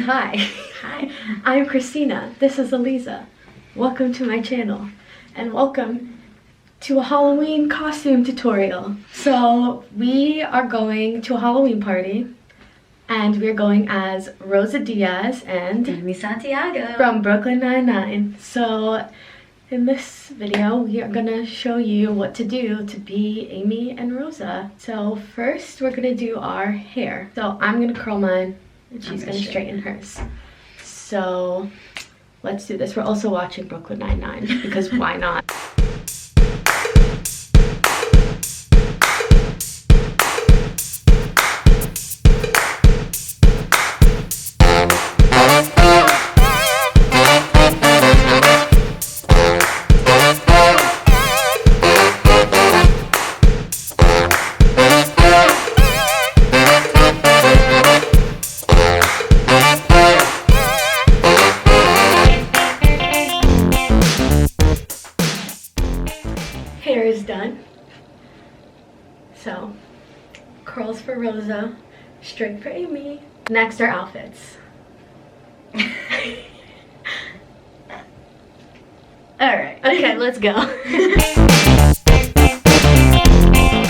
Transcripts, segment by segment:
Hi. Hi. I'm Christina. This is Eliza. Welcome to my channel. And welcome to a Halloween costume tutorial. So we are going to a Halloween party. And we're going as Rosa Diaz and Santiago from Brooklyn Nine-Nine. So in this video, we are gonna show you what to do to be Amy and Rosa. So first, we're gonna do our hair. So I'm gonna curl mine, and she's gonna straighten hers. So let's do this. We're also watching Brooklyn Nine-Nine because why not? Hair is done. So, curls for Rosa, straight for Amy. Next are outfits. Alright. Okay, let's go.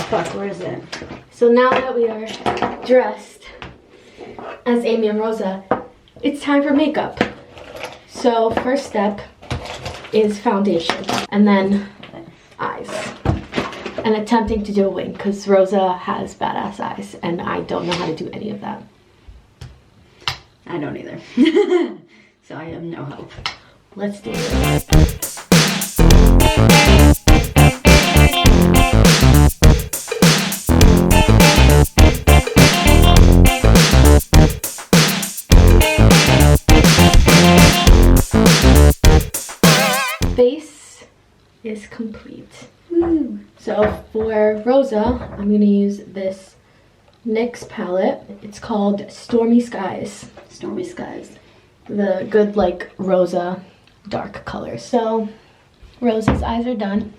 Fuck, where is it? So now that we are dressed as Amy and Rosa, it's time for makeup. So first step is foundation, and then eyes. And attempting to do a wing, because Rosa has badass eyes, and I don't know how to do any of that. I don't either. So I have no help. Let's do it. Face is complete. Woo. So for Rosa, I'm gonna use this NYX palette. It's called Stormy Skies. Stormy skies. The good like Rosa dark color. So Rosa's eyes are done.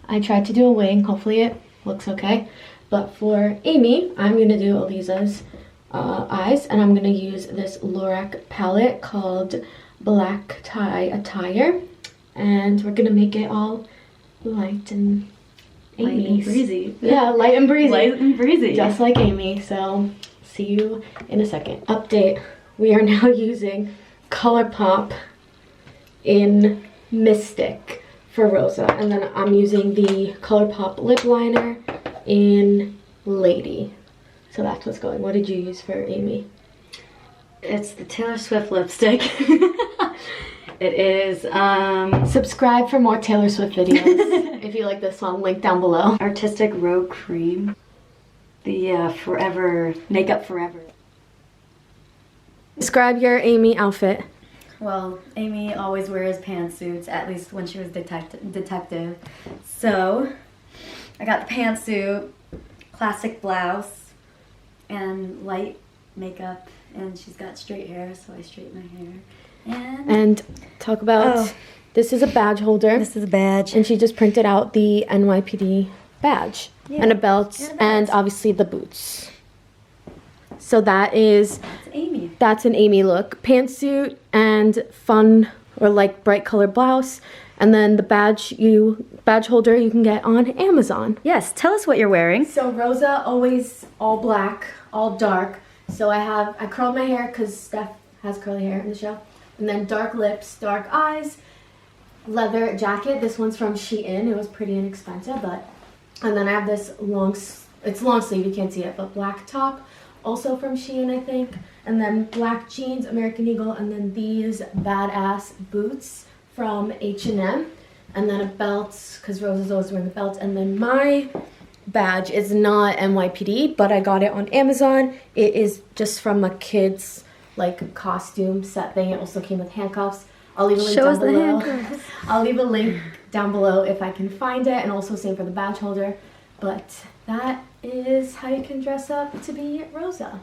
I tried to do a wing. Hopefully it looks okay. But for Amy, I'm gonna do Eliza's eyes, and I'm gonna use this Lorac palette called Black Tie Attire. And we're gonna make it all light and Light and breezy. Yeah, light and breezy. Light and breezy. Just like Amy. So see you in a second. Update. We are now using ColourPop in Mystic for Rosa. And then I'm using the ColourPop lip liner in Lady. So that's what's going. What did you use for Amy? It's the Taylor Swift lipstick. It is Subscribe for more Taylor Swift videos. If you like this one, link down below. Artistic Rogue Cream. The Forever Makeup Forever. Describe your Amy outfit. Well, Amy always wears pantsuits, at least when she was detective. So, I got the pantsuit, classic blouse, and light makeup, and she's got straight hair, so I straighten my hair. And talk about, this is a badge holder. This is a badge. And she just printed out the NYPD badge. Yeah. And a belt, and obviously the boots. So that is, It's Amy. that's an Amy look. Pantsuit and fun or like bright colored blouse. And then the badge holder you can get on Amazon. Yes, tell us what you're wearing. So Rosa always all black, all dark. So I curled my hair because Steph has curly hair in the show. And then dark lips, dark eyes, leather jacket. This one's from Shein. It was pretty inexpensive, and then I have this it's long sleeve, you can't see it, but black top, also from Shein, I think. And then black jeans, American Eagle, and then these badass boots from H&M. And then a belt, because Rosa's always wearing a belt. And then my badge is not NYPD, but I got it on Amazon. It is just from a kid's like costume set thing. It also came with handcuffs. I'll leave a link down below. I'll leave a link down below if I can find it, and also same for the badge holder. But that is how you can dress up to be Rosa.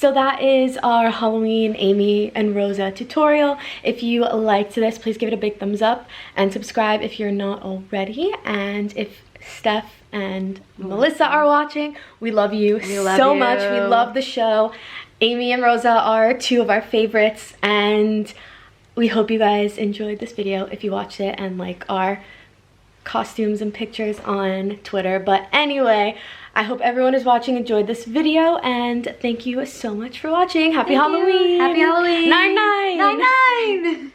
So that is our Halloween Amy and Rosa tutorial. If you liked this, please give it a big thumbs up and subscribe if you're not already. And if Steph and Melissa are watching, we love you so much. We love the show. Amy and Rosa are two of our favorites, and we hope you guys enjoyed this video if you watched it and like our costumes and pictures on Twitter. But anyway, I hope everyone who's watching enjoyed this video, and thank you so much for watching. Happy Halloween! Happy Halloween! 9-9! 9-9!